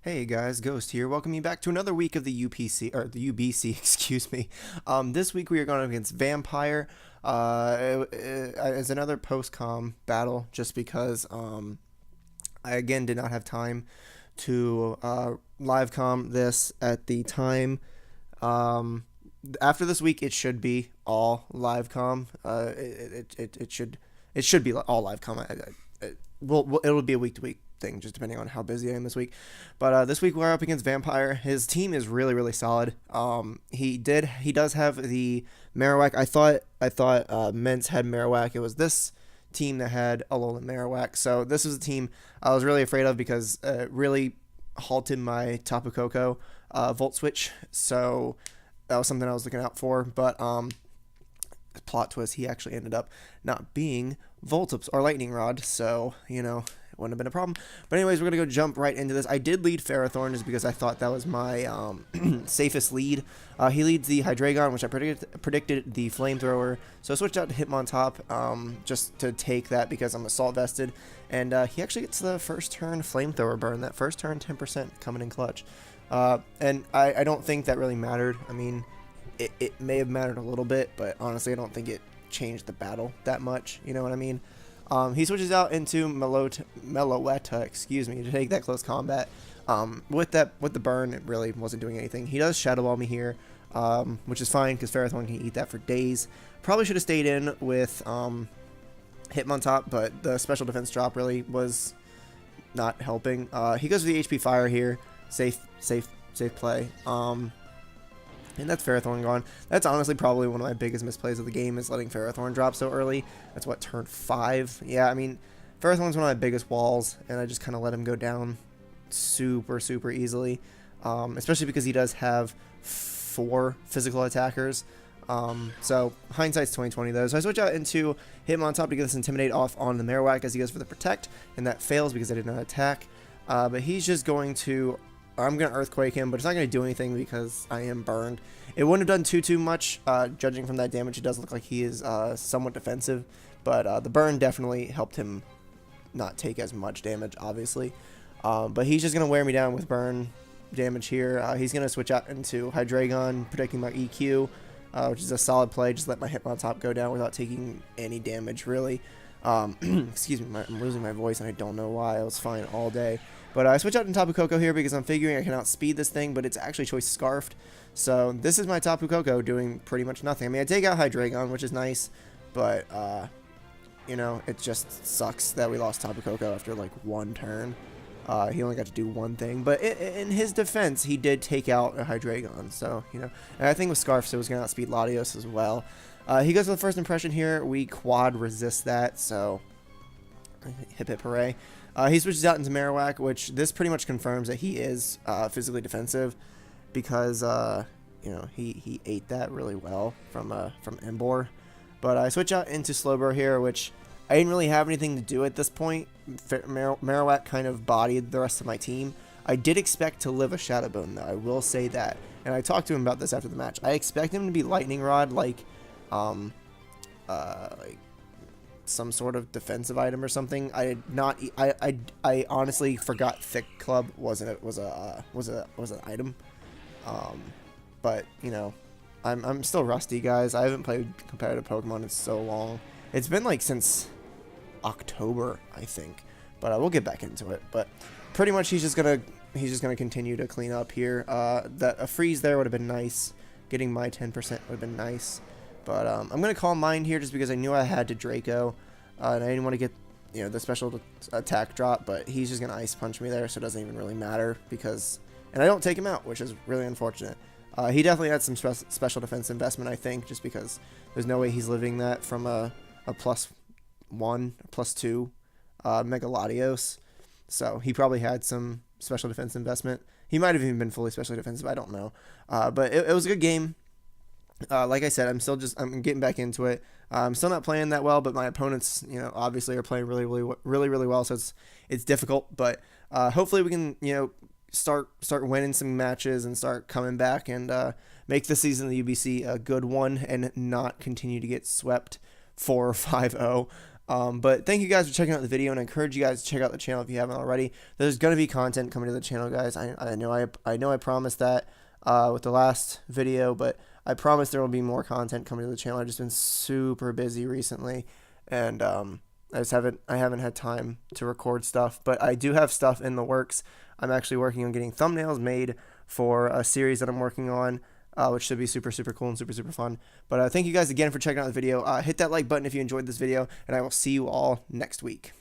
Hey guys, Ghost here. Welcome you back to another week of the UPC or the UBC, excuse me. This week we are going against Vampire. It's another post-com battle, just because I again did not have time to live com this at the time. After this week, it should be all live com. It should be all live com. It'll be a week to week thing, just depending on how busy I am this week. But this week we're up against Vampire. His team is really solid. He does have the Marowak. I thought Mintz had Marowak. It was this team that had Alolan Marowak. So this was a team I was really afraid of because it really halted my Tapu Koko Volt Switch. So that was something I was looking out for. But plot twist, he actually ended up not being Voltips or Lightning Rod, so it wouldn't have been a problem. But anyways, we're gonna go jump right into this. I did lead Ferrothorn just because I thought that was my safest lead. He leads the Hydreigon, which I predicted the Flamethrower, so I switched out to Hitmontop just to take that because I'm Assault Vested, and he actually gets the first turn Flamethrower burn. That first turn 10% coming in clutch, and I don't think that really mattered. I mean, it may have mattered a little bit, but honestly, I don't think it changed the battle that much. You know what I mean? He switches out into Meloetta, excuse me, to take that close combat. With the burn, it really wasn't doing anything. He does Shadow Ball me here, which is fine because Ferrothorn can eat that for days. Probably should have stayed in with Hitmontop, but the special defense drop really was not helping. He goes for the HP Fire here. Safe play. And that's Ferrothorn gone. That's honestly probably one of my biggest misplays of the game, is letting Ferrothorn drop so early. That's what, turn 5? Yeah, I mean, Ferrothorn's one of my biggest walls, and I just kind of let him go down super easily. Especially because he does have 4 physical attackers. So hindsight's 2020 though. So I switch out into Hitmontop to get this Intimidate off on the Marowak as he goes for the Protect, and that fails because I did not attack. But he's just going to... I'm going to Earthquake him, but it's not going to do anything because I am burned. It wouldn't have done too much, judging from that damage. It does look like he is somewhat defensive, but the burn definitely helped him not take as much damage, obviously. But he's just going to wear me down with burn damage here. He's going to switch out into Hydreigon, protecting my EQ, which is a solid play. Just let my Hitmontop go down without taking any damage, really. Excuse me, I'm losing my voice, and I don't know why. I was fine all day. But I switch out to Tapu Koko here because I'm figuring I can outspeed this thing, but it's actually Choice Scarfed. So this is my Tapu Koko doing pretty much nothing. I mean, I take out Hydreigon, which is nice, but, it just sucks that we lost Tapu Koko after, like, 1 turn. He only got to do one thing, but in his defense, he did take out a Hydreigon, so, and I think with Scarf, so it was going to outspeed Latios as well. He goes for the first impression here. We quad resist that, so hip hooray. He switches out into Marowak, which this pretty much confirms that he is physically defensive because, he ate that really well from Embor. But I switch out into Slowbro here, which I didn't really have anything to do at this point. Marowak kind of bodied the rest of my team. I did expect to live a Shadow Bone, though. I will say that. And I talked to him about this after the match. I expect him to be Lightning Rod, like some sort of defensive item or something. I did not. I honestly forgot Thick Club was an item. But I'm still rusty, guys. I haven't played competitive Pokemon in so long. It's been like since October, I think. But I will get back into it. But pretty much he's just gonna continue to clean up here. A freeze there would have been nice. Getting my 10% would have been nice. But I'm going to call mine here just because I knew I had to Draco. And I didn't want to get, the special attack drop. But he's just going to Ice Punch me there, so it doesn't even really matter. And I don't take him out, which is really unfortunate. He definitely had some special defense investment, I think. Just because there's no way he's living that from a +1, +2 Mega Latios. So he probably had some special defense investment. He might have even been fully special defensive. I don't know. But it was a good game. Like I said, I'm getting back into it. I'm still not playing that well, but my opponents, obviously are playing really well. So it's difficult, but hopefully we can, start winning some matches and start coming back and make the season of the UBC a good one and not continue to get swept 4 or 5-0. But thank you guys for checking out the video, and I encourage you guys to check out the channel if you haven't already. There's gonna be content coming to the channel, guys. I know I promised that with the last video, but I promise there will be more content coming to the channel. I've just been super busy recently, and I haven't had time to record stuff, but I do have stuff in the works. I'm actually working on getting thumbnails made for a series that I'm working on, which should be super cool and super fun. But thank you guys again for checking out the video. Hit that like button if you enjoyed this video, and I will see you all next week.